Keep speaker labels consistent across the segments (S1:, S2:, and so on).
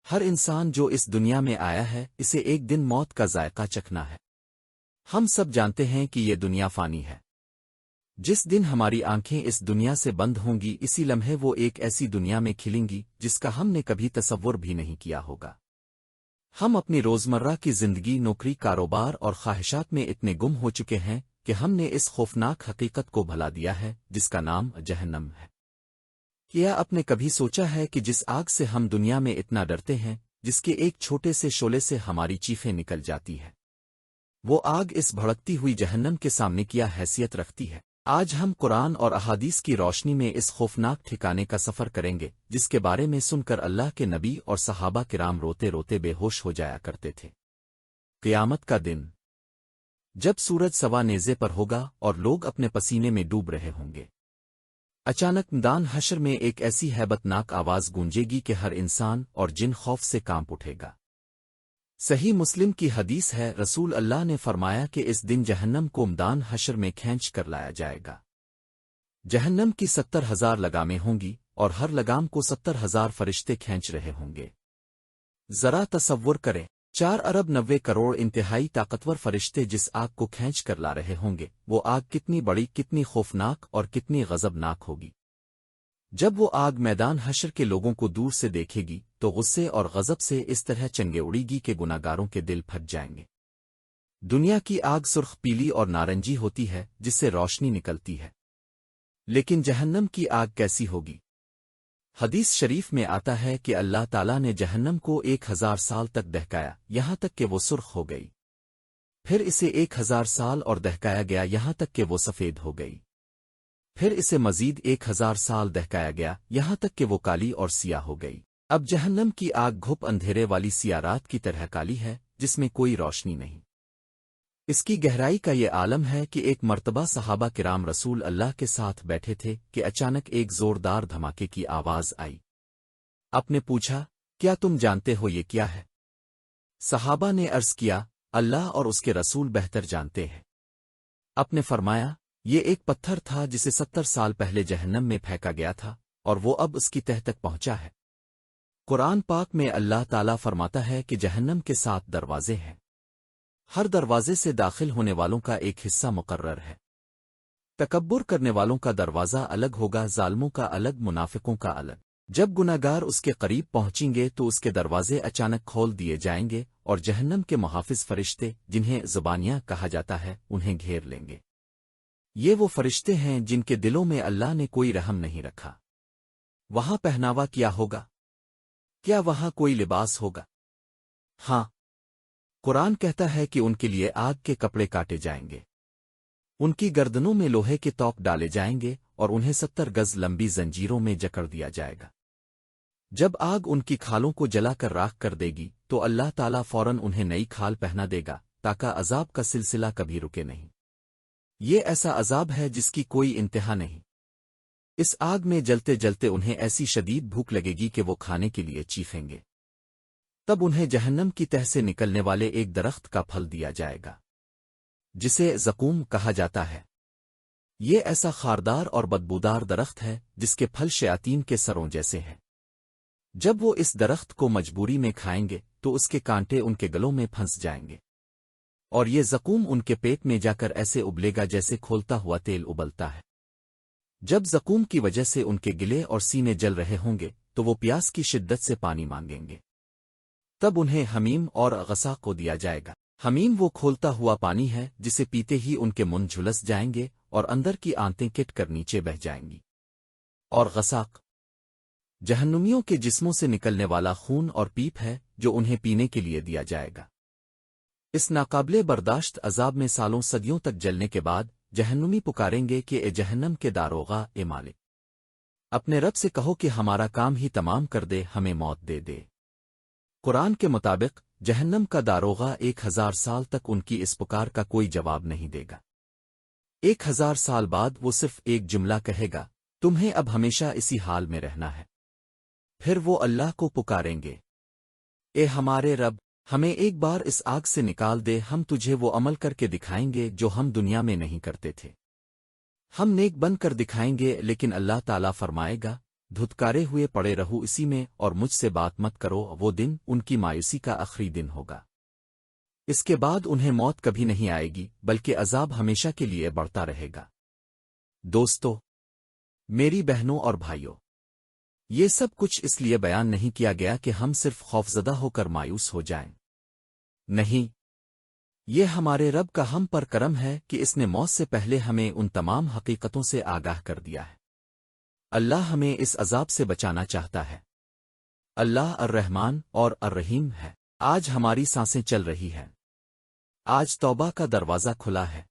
S1: ہر انسان جو اس دنیا میں آیا ہے اسے ایک دن موت کا ذائقہ چکھنا ہے۔ ہم سب جانتے ہیں کہ یہ دنیا فانی ہے۔ جس دن ہماری آنکھیں اس دنیا سے بند ہوں گی اسی لمحے وہ ایک ایسی دنیا میں کھلیں گی جس کا ہم نے کبھی تصور بھی نہیں کیا ہوگا۔ ہم اپنی روزمرہ کی زندگی، نوکری، کاروبار اور خواہشات میں اتنے گم ہو چکے ہیں کہ ہم نے اس خوفناک حقیقت کو بھلا دیا ہے جس کا نام جہنم ہے۔ کیا آپ نے کبھی سوچا ہے کہ جس آگ سے ہم دنیا میں اتنا ڈرتے ہیں، جس کے ایک چھوٹے سے شعلے سے ہماری چیخیں نکل جاتی ہیں، وہ آگ اس بھڑکتی ہوئی جہنم کے سامنے کیا حیثیت رکھتی ہے؟ آج ہم قرآن اور احادیث کی روشنی میں اس خوفناک ٹھکانے کا سفر کریں گے جس کے بارے میں سن کر اللہ کے نبی اور صحابہ کرام روتے روتے بے ہوش ہو جایا کرتے تھے۔ قیامت کا دن، جب سورج سوا نیزے پر ہوگا اور لوگ اپنے پسینے میں ڈوب رہے ہوں گے، اچانک میدان حشر میں ایک ایسی ہیبت ناک آواز گونجے گی کہ ہر انسان اور جن خوف سے کانپ اٹھے گا۔ صحیح مسلم کی حدیث ہے، رسول اللہ نے فرمایا کہ اس دن جہنم کو میدان حشر میں کھینچ کر لایا جائے گا۔ جہنم کی 70,000 لگامیں ہوں گی اور ہر لگام کو 70,000 فرشتے کھینچ رہے ہوں گے۔ ذرا تصور کریں، 4,90,00,000,000 انتہائی طاقتور فرشتے جس آگ کو کھینچ کر لا رہے ہوں گے، وہ آگ کتنی بڑی، کتنی خوفناک اور کتنی غضبناک ہوگی۔ جب وہ آگ میدان حشر کے لوگوں کو دور سے دیکھے گی تو غصے اور غضب سے اس طرح چنگے اڑے گی کہ گناہگاروں کے دل پھٹ جائیں گے۔ دنیا کی آگ سرخ پیلی اور نارنجی ہوتی ہے جس سے روشنی نکلتی ہے، لیکن جہنم کی آگ کیسی ہوگی؟ حدیث شریف میں آتا ہے کہ اللہ تعالیٰ نے جہنم کو 1,000 سال تک دہکایا یہاں تک کہ وہ سرخ ہو گئی، پھر اسے 1,000 سال اور دہکایا گیا یہاں تک کہ وہ سفید ہو گئی، پھر اسے مزید 1,000 سال دہکایا گیا یہاں تک کہ وہ کالی اور سیاہ ہو گئی۔ اب جہنم کی آگ گھپ اندھیرے والی سیاہ رات کی طرح کالی ہے جس میں کوئی روشنی نہیں۔ اس کی گہرائی کا یہ عالم ہے کہ ایک مرتبہ صحابہ کرام رسول اللہ کے ساتھ بیٹھے تھے کہ اچانک ایک زوردار دھماکے کی آواز آئی۔ آپ نے پوچھا، کیا تم جانتے ہو یہ کیا ہے؟ صحابہ نے عرض کیا، اللہ اور اس کے رسول بہتر جانتے ہیں۔ آپ نے فرمایا، یہ ایک پتھر تھا جسے 70 سال پہلے جہنم میں پھینکا گیا تھا اور وہ اب اس کی تہہ تک پہنچا ہے۔ قرآن پاک میں اللہ تعالیٰ فرماتا ہے کہ جہنم کے 7 دروازے ہیں، ہر دروازے سے داخل ہونے والوں کا ایک حصہ مقرر ہے۔ تکبر کرنے والوں کا دروازہ الگ ہوگا، ظالموں کا الگ، منافقوں کا الگ۔ جب گناہگار اس کے قریب پہنچیں گے تو اس کے دروازے اچانک کھول دیے جائیں گے اور جہنم کے محافظ فرشتے، جنہیں زبانیاں کہا جاتا ہے، انہیں گھیر لیں گے۔ یہ وہ فرشتے ہیں جن کے دلوں میں اللہ نے کوئی رحم نہیں رکھا۔ وہاں پہناوا کیا ہوگا؟ کیا وہاں کوئی لباس ہوگا؟ ہاں، قرآن کہتا ہے کہ ان کے لیے آگ کے کپڑے کاٹے جائیں گے، ان کی گردنوں میں لوہے کے توق ڈالے جائیں گے اور انہیں 70 گز لمبی زنجیروں میں جکڑ دیا جائے گا۔ جب آگ ان کی کھالوں کو جلا کر راکھ کر دے گی تو اللہ تعالیٰ فوراً انہیں نئی کھال پہنا دے گا تاکہ عذاب کا سلسلہ کبھی رکے نہیں۔ یہ ایسا عذاب ہے جس کی کوئی انتہا نہیں۔ اس آگ میں جلتے جلتے انہیں ایسی شدید بھوک لگے گی کہ وہ کھانے کے لیے چیخیں گے۔ تب انہیں جہنم کی تہہ سے نکلنے والے ایک درخت کا پھل دیا جائے گا جسے زقوم کہا جاتا ہے۔ یہ ایسا خاردار اور بدبودار درخت ہے جس کے پھل شیاطین کے سروں جیسے ہیں۔ جب وہ اس درخت کو مجبوری میں کھائیں گے تو اس کے کانٹے ان کے گلوں میں پھنس جائیں گے اور یہ زقوم ان کے پیٹ میں جا کر ایسے ابلے گا جیسے کھولتا ہوا تیل ابلتا ہے۔ جب زقوم کی وجہ سے ان کے گلے اور سینے جل رہے ہوں گے تو وہ پیاس کی شدت سے پانی مانگیں گے۔ تب انہیں حمیم اور غساق کو دیا جائے گا۔ حمیم وہ کھولتا ہوا پانی ہے جسے پیتے ہی ان کے منہ جھلس جائیں گے اور اندر کی آنتیں کٹ کر نیچے بہہ جائیں گی۔ اور غساق جہنمیوں کے جسموں سے نکلنے والا خون اور پیپ ہے جو انہیں پینے کے لیے دیا جائے گا۔ اس ناقابل برداشت عذاب میں سالوں صدیوں تک جلنے کے بعد جہنمی پکاریں گے کہ اے جہنم کے داروغہ، اے مالک، اپنے رب سے کہو کہ ہمارا کام ہی تمام کر دے، ہمیں موت دے دے۔ قرآن کے مطابق جہنم کا داروغہ 1,000 سال تک ان کی اس پکار کا کوئی جواب نہیں دے گا۔ 1,000 سال بعد وہ صرف ایک جملہ کہے گا، تمہیں اب ہمیشہ اسی حال میں رہنا ہے۔ پھر وہ اللہ کو پکاریں گے، اے ہمارے رب، ہمیں ایک بار اس آگ سے نکال دے، ہم تجھے وہ عمل کر کے دکھائیں گے جو ہم دنیا میں نہیں کرتے تھے، ہم نیک بن کر دکھائیں گے۔ لیکن اللہ تعالیٰ فرمائے گا، دھتکارے ہوئے پڑے رہو اسی میں اور مجھ سے بات مت کرو، وہ دن ان کی مایوسی کا آخری دن ہوگا۔ اس کے بعد انہیں موت کبھی نہیں آئے گی بلکہ عذاب ہمیشہ کے لیے بڑھتا رہے گا۔ دوستو، میری بہنوں اور بھائیوں، یہ سب کچھ اس لیے بیان نہیں کیا گیا کہ ہم صرف خوفزدہ ہو کر مایوس ہو جائیں۔ نہیں، یہ ہمارے رب کا ہم پر کرم ہے کہ اس نے موت سے پہلے ہمیں ان تمام حقیقتوں سے آگاہ کر دیا ہے۔ اللہ ہمیں اس عذاب سے بچانا چاہتا ہے۔ اللہ الرحمن اور الرحیم ہے۔ آج ہماری سانسیں چل رہی ہیں۔ آج توبہ کا دروازہ کھلا ہے۔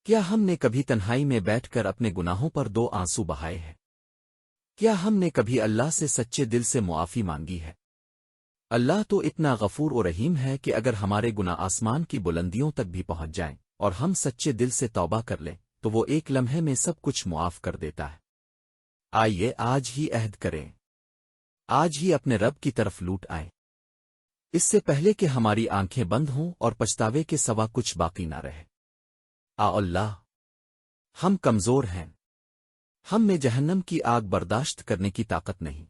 S1: کیا ہم نے کبھی تنہائی میں بیٹھ کر اپنے گناہوں پر 2 آنسو بہائے ہیں؟ کیا ہم نے کبھی اللہ سے سچے دل سے معافی مانگی ہے؟ اللہ تو اتنا غفور و رحیم ہے کہ اگر ہمارے گناہ آسمان کی بلندیوں تک بھی پہنچ جائیں اور ہم سچے دل سے توبہ کر لیں تو وہ ایک لمحے میں سب کچھ معاف کر دیتا ہے۔ آئیے آج ہی عہد کریں، آج ہی اپنے رب کی طرف لوٹ آئیں، اس سے پہلے کہ ہماری آنکھیں بند ہوں اور پچھتاوے کے سوا کچھ باقی نہ رہے۔ اللہ، ہم کمزور ہیں، ہم میں جہنم کی آگ برداشت کرنے کی طاقت نہیں۔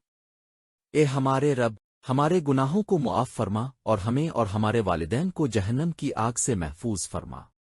S1: اے ہمارے رب، ہمارے گناہوں کو معاف فرما اور ہمیں اور ہمارے والدین کو جہنم کی آگ سے محفوظ فرما۔